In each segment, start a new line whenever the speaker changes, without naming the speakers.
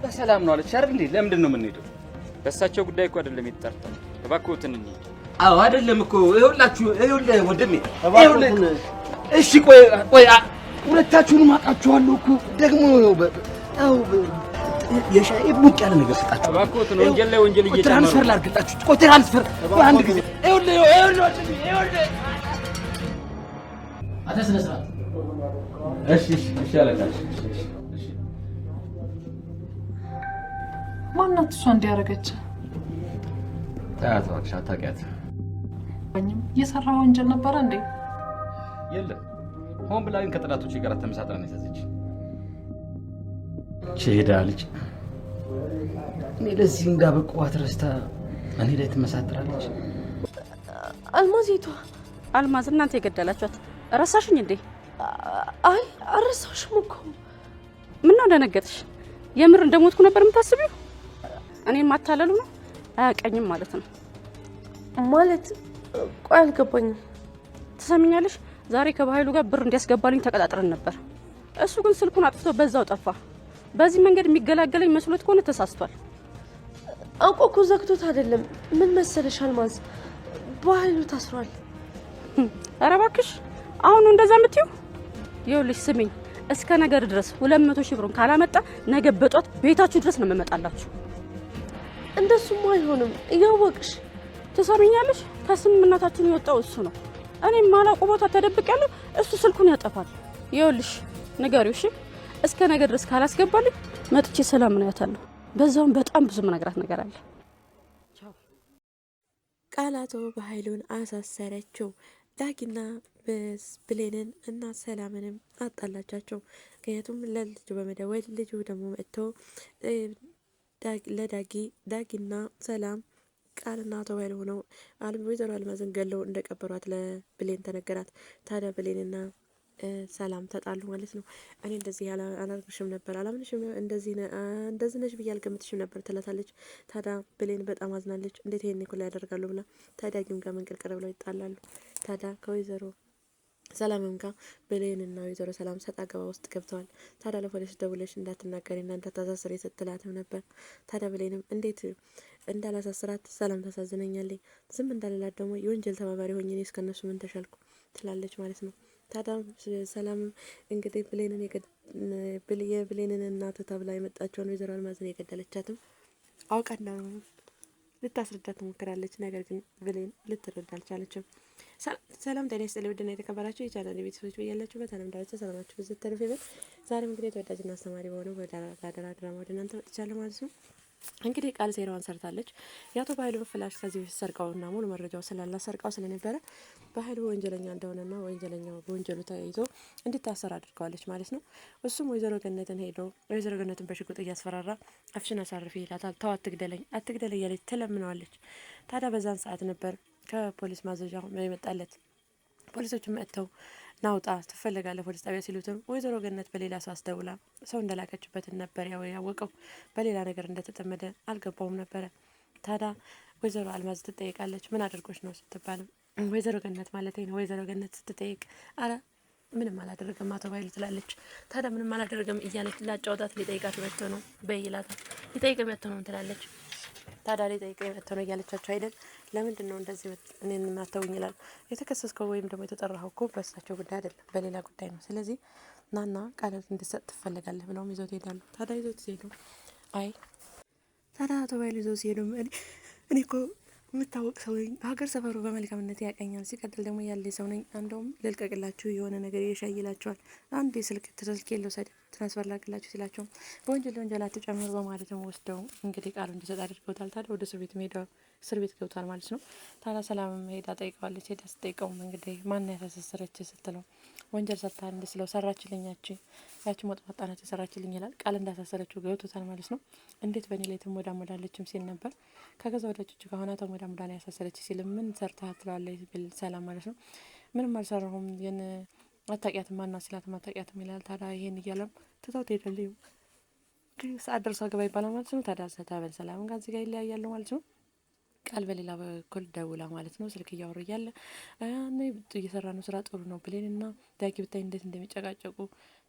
በሰላም ነው አለች አይደል እንዴ? ለምንድን ነው የምንሄደው?
በእሳቸው ጉዳይ እኮ አይደለም የተጠርተው። እባክዎትን እንሂድ።
አዎ አይደለም እኮ ይኸውላችሁ፣ ይኸውልህ ወንድሜ፣ ይኸውልህ እሺ፣ ቆይ ሁለታችሁንም አውቃችኋለሁ እኮ ደግሞ ያው የሻይ ቡቅ ያለ ነገር ሰጣችሁ።
እባክዎትን ወንጀል ላይ ወንጀል እየጨመሩ
ትራንስፈር ላድርግላችሁ። ቆይ ትራንስፈር አንድ ጊዜ ይኸውልህ
አተ ስነ ስርዓት።
እሺ አለቃሽ። እሺ
ማናት እሷ እንዲያረገች?
ታያት እባክሽ፣ አታውቂያት።
የሰራ ወንጀል ነበረ እንዴ?
የለም ሆን ብላ ግን ከጠላቶች ጋር ተመሳጥራ ነው የያዘች። ቼዳ ልጅ እኔ ለዚህ እንዳበቃኋት ረስታ እኔ ላይ ትመሳጥራለች።
አልማዚቷ
አልማዝ እናንተ የገደላችኋት ረሳሽኝ እንዴ?
አይ አረሳሽም እኮ።
ምን ነው ደነገጥሽ? የምር እንደሞትኩ ነበር የምታስቢው? እኔን ማታለሉ ነው? አያቀኝም ማለት ነው።
ማለት ቆይ አልገባኝም።
ትሰሚኛለሽ? ዛሬ ከባህሉ ጋር ብር እንዲያስገባልኝ ተቀጣጥረን ነበር። እሱ ግን ስልኩን አጥፍቶ በዛው ጠፋ። በዚህ መንገድ የሚገላገለኝ መስሎት ከሆነ ተሳስቷል።
አውቆ እኮ ዘግቶት አይደለም። ምን መሰለሽ አልማዝ፣ ባህሉ ታስሯል።
ኧረ እባክሽ አሁን እንደዛ የምትይው? ይኸውልሽ ስሚኝ፣ እስከ ነገር ድረስ 200 ሺህ ብሩን ካላመጣ ነገ በጧት ቤታችሁ ድረስ ነው የምመጣላችሁ።
እንደሱም አይሆንም እያወቅሽ።
ትሰሚኛለሽ? ከስምምነታችን የወጣው እሱ ነው። እኔ ማላውቀው ቦታ ተደብቄያለሁ፣ እሱ ስልኩን ያጠፋል። ይኸውልሽ ንገሪው እሺ። እስከ ነገ ድረስ ካላስገባልኝ መጥቼ ሰላም ነው ያታለሁ። በዛውም በጣም ብዙ መነግራት ነገር አለ።
ቃላቶ በኃይሉን አሳሰረችው። ዳጊና ብሌንን እና ሰላምንም አጣላቻቸው። ምክንያቱም ለልጁ በመደወል ልጁ ደግሞ መጥቶ ዳጊና ሰላም ቃልና አቶ በኃይሉ ሆነው ወይዘሮ አልማዝን ገለው እንደቀበሯት ለብሌን ተነገራት። ታዲያ ብሌንና ሰላም ተጣሉ ማለት ነው። እኔ እንደዚህ አላልኩሽም ነበር፣ አላምንሽም፣ እንደዚህ ነሽ ብዬ አልገምትሽም ነበር ትላታለች። ታዲያ ብሌን በጣም አዝናለች። እንዴት ይሄን እኮ ላይ ያደርጋሉ ብላ ታዲያ ጊም ጋር መንቀልቀል ብለው ይጣላሉ። ታዲያ ከወይዘሮ ሰላምም ጋር ብሌንና ወይዘሮ ሰላም ሰጣ ገባ ውስጥ ገብተዋል። ታዲያ ለፖሊስ ደውለሽ እንዳትናገሪና እንዳታሳስሪ ስትላትም ነበር። ታዲያ ብሌንም እንዴት እንዳላሳስራት ሰላም ታሳዝነኛለች፣ ዝም እንዳልላት ደግሞ የወንጀል ተባባሪ ሆኜ እኔ እስከነሱ ምን ተሻልኩ ትላለች ማለት ነው። ታዲያ ሰላም እንግዲህ የብሌንን እናት ተብላ የመጣቸውን ወይዘሮ አልማዝን የገደለቻትም አውቃና ልታስረዳት ትሞክራለች። ነገር ግን ብሌን ልትረዳ አልቻለችም። ሰላም ጤና ይስጥልኝ ውድና የተከበራችሁ የቻናል ቤተሰቦች በያላችሁበት ዓለም ዳርቻ ሰላማችሁ ብዙ ተረፍ ይበል። ዛሬም እንግዲህ ተወዳጅና አስተማሪ በሆነው በዳራ ድራማ ወደ እናንተ መጥቻለሁ ማለት ነው። እንግዲህ ቃል ሴራዋን ሰርታለች። የአቶ በኃይሉ ፍላሽ ከዚህ በፊት ሰርቀውና ሙሉ መረጃው ስላላት ሰርቀው ስለነበረ በኃይሉ ወንጀለኛ እንደሆነና ወንጀለኛው በወንጀሉ ተይዞ እንዲታሰር አድርገዋለች ማለት ነው። እሱም ወይዘሮ ገነትን ሄዶ ወይዘሮ ገነትን በሽጉጥ እያስፈራራ አፍሽን አሳርፊ ይላታል። ተው አትግደለኝ እያለች ትለምነዋለች። ታዲያ በዛን ሰዓት ነበር ከፖሊስ ማዘዣ የመጣለት። ፖሊሶች መጥተው ናውጣ ትፈልጋለህ ፖሊስ ጣቢያ ሲሉትም ወይዘሮ ገነት በሌላ ሰው አስደውላ ሰው እንደላከችበትን ነበር ያወቀው። በሌላ ነገር እንደተጠመደ አልገባውም ነበረ። ታዲያ ወይዘሮ አልማዝ ትጠይቃለች። ምን አድርጎች ነው ስትባልም ወይዘሮ ገነት ማለት ነው። ወይዘሮ ገነት ስትጠይቅ አረ ምንም አላደረገም አቶ በኃይሉ ትላለች። ታዲያ ምንም አላደረገም እያለች ላጫወታት ሊጠይቃት መጥቶ ነው በይላታል። ሊጠይቅ መጥቶ ነው ትላለች። ታዲያ ሊጠይቅ መጥቶ ነው እያለቻቸው አይደል? ለምንድን ነው እንደዚህ እኔን ማተውኝ ይላል። የተከሰስከው ወይም ደግሞ የተጠራኸው እኮ በእሳቸው ጉዳይ አይደለም በሌላ ጉዳይ ነው። ስለዚህ ናና ቃላት እንድሰጥ ትፈልጋለህ ብለውም ይዞት ይሄዳሉ። ታዲያ ይዞት ሲሄዱ ታዲያ አቶ በኃይሉ ይዞት ሲሄዱ እኔ እኮ የምታወቅ ሰው ነኝ፣ ሀገር ሰፈሩ በመልካምነት ያቀኛል። ሲቀጥል ደግሞ ያለ ሰው ነኝ። አንደውም ልልቀቅላችሁ የሆነ ነገር ይሻይላቸዋል። አንድ ስልክ ልውሰድ ትራንስፈር ላድርግላችሁ ሲላቸው በወንጀል አትጨምሩ በማለትም ወስደው እንግዲህ ቃሉ እንዲሰጥ አድርገውታል። ታዲያ ወደ እስር ቤት ገብቷል ማለት ነው። ታዲያ ሰላምም ሄዳ ጠይቀዋለች። ሄዳ ስጠይቀውም እንግዲህ ማን ያሳሰረች ስትለው ወንጀል ሰርታ እንድስለው ሰራችልኝ ያቺ ሞጥማጣ ናት የሰራችልኝ ይላል። ቃል እንዳሳሰረችው ገብቶታል ማለት ነው። እንዴት በእኔ ላይ ትሞዳሞዳለችም ሲል ነበር። ከገዛ ወዳጆቹ ከሆነ ተሞዳሞዳ ነው ያሳሰረች ሲል ምን ሰርታ ትለዋለች ሰላም ማለት ነው። ምንም አልሰራሁም ግን አታውቂያትም ማና ስላትም አታውቂያትም ይላል። ታዲያ ይሄን እያለም ትተው ትሄዳለች። ሰዓት ደርሷ ገባ ይባላል ማለት ነው። ታዲያ ሰታበል ሰላም ጋር እዚህ ጋር ይለያያሉ ማለት ነው። ቃል በሌላ በኩል ደውላ ማለት ነው ስልክ እያወሩ እያለ እየሰራ ነው ስራ ጥሩ ነው ብሌንና ዳጊ ብታይ እንዴት እንደሚጨቃጨቁ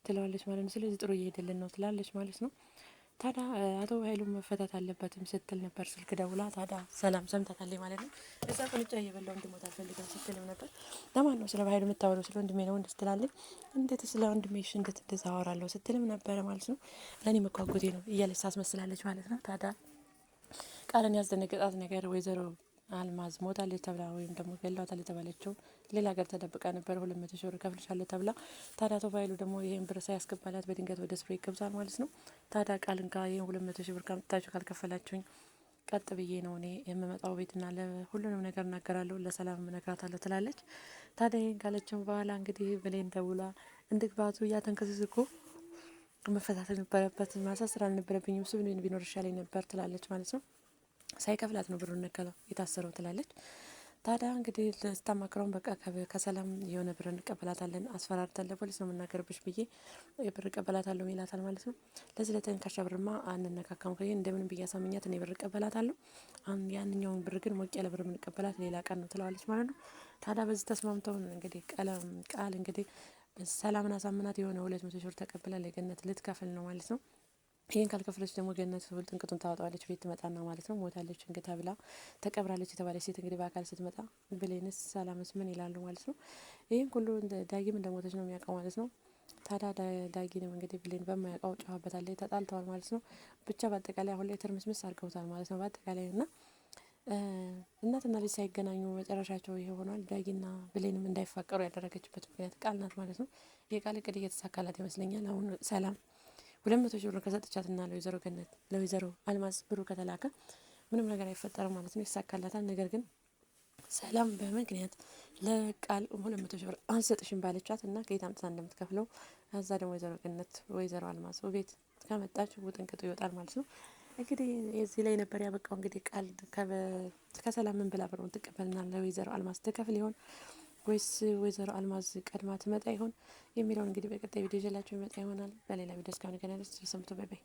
ትለዋለች ማለት ነው። ስለዚህ ጥሩ እየሄደልን ነው ትላለች ማለት ነው። ታዲያ አቶ ኃይሉ መፈታት አለበትም ስትል ነበር ስልክ ደውላ። ታዲያ ሰላም ሰምታታለች ማለት ነው። እዛ ቁንጫ እየበላው እንድሞት አልፈልግም ስትልም ነበር። ለማን ነው ስለ ኃይሉ የምታወራው? ስለ ወንድሜ ነው ስትላለች። እንዴት ስለ ወንድሜ እንዴት እንደዛ አወራለሁ ስትልም ነበረ ማለት ነው። ለእኔ መጓጉቴ ነው እያለች ታስመስላለች ማለት ነው። ታዲያ ቃልን ያስደነገጣት ነገር ወይዘሮ አልማዝ ሞታለች ተብላ ወይም ደግሞ ገላታል የተባለችው ሌላ ሀገር ተደብቃ ነበር። 200 ሺህ ብር ከፍልሻለሁ ተብላ። ታዲያ አቶ ኃይሉ ደግሞ ይሄን ብር ሳያስገባላት በድንገት ወደ ስፍራ ይገብዛል ማለት ነው። ታዲያ ቃልን ጋር ይሄን 200 ሺህ ብር ካመጣችሁ ካልከፈላችሁኝ ቀጥ ብዬ ነው እኔ የምመጣው ቤትና ለሁሉንም ነገር እናገራለሁ፣ ለሰላም እነግራታለሁ ትላለች። ታዲያ ይሄን ካለችም በኋላ እንግዲህ ብሌን ደውላ እንድግባቱ እያተንከስስኩ መፈታት ነበረበት፣ ማሳሰር አልነበረብኝም፣ እሱ ቢኖር ይሻለኝ ነበር ትላለች ማለት ነው። ሳይከፍላት ነው ብሩን ነከለው የታሰረው ትላለች። ታዲያ እንግዲህ ስታማክረውን በቃ ከሰላም የሆነ ብር እንቀበላታለን፣ አስፈራርተን ለፖሊስ ነው የምናገርብሽ ብዬ ብር እቀበላታለሁ ይላታል ማለት ነው። ለዚህ ለተንካሻ ብርማ አንነካካም፣ ከይሄ እንደምንም ብዬ አሳምኛት እኔ ብር እቀበላታለሁ፣ ያንኛውን ብር ግን ሞቅ ያለ ብር የምንቀበላት ሌላ ቀን ነው ትለዋለች ማለት ነው። ታዲያ በዚህ ተስማምተው እንግዲህ ቃል እንግዲህ ሰላምን አሳምናት የሆነ 200 ሺህ ብር ተቀብላ ለገነት ልትከፍል ነው ማለት ነው። ይሄን ካልከፈለች ደግሞ ገነት ጥንቅጡን ታወጣዋለች። ቤት ትመጣና ማለት ነው ሞታለች እንግዲህ ተብላ ተቀብራለች የተባለች ሴት እንግዲህ በአካል ስትመጣ ብሌንስ ሰላምስ ምን ይላሉ ማለት ነው። ይሄን ሁሉ ዳጊም እንደሞተች ነው የሚያውቀው ማለት ነው። ታዲያ ዳጊንም እንግዲህ ብሌን በማያውቀው ጨዋበታለች፣ ተጣልተዋል ማለት ነው። ብቻ በአጠቃላይ አሁን ላይ ትርምስምስ አድርገውታል ማለት ነው። በአጠቃላይ እና እናትና ልጅ ሳይገናኙ መጨረሻቸው ይሄ ሆኗል። ዳጊና ብሌንም እንዳይፋቀሩ ያደረገችበት ምክንያት ቃል ናት ማለት ነው። የቃል እቅድ እየተሳካላት ይመስለኛል። አሁን ሰላም 200 ሺህ ብር ከሰጠቻትና ለወይዘሮ አልማዝ ብሩ ከተላከ ምንም ነገር አይፈጠርም ማለት ነው፣ ይሳካላታል። ነገር ግን ሰላም በምክንያት ለቃል 200 ሺህ ብር አንሰጥሽም ባለቻት እና ከየት አምጥታ እንደምትከፍለው እዛ ደግሞ ወይዘሮ አልማዝ ቤት ከመጣች ውጥንቅጡ ይወጣል ማለት ነው። እንግዲህ እዚህ ላይ ነበር ያበቃው። እንግዲህ ቃል ከሰላም ምን ብላ ብሩን ትቀበልና ለወይዘሮ አልማዝ ትከፍል ይሆን ወይስ ወይዘሮ አልማዝ ቀድማ ትመጣ ይሆን የሚለውን እንግዲህ በቀጣይ ቪዲዮ ይዤላችሁ ይመጣ ይሆናል። በሌላ ቪዲዮ እስከምንገናኝ ድረስ ሰምቶ ባይ ባይ።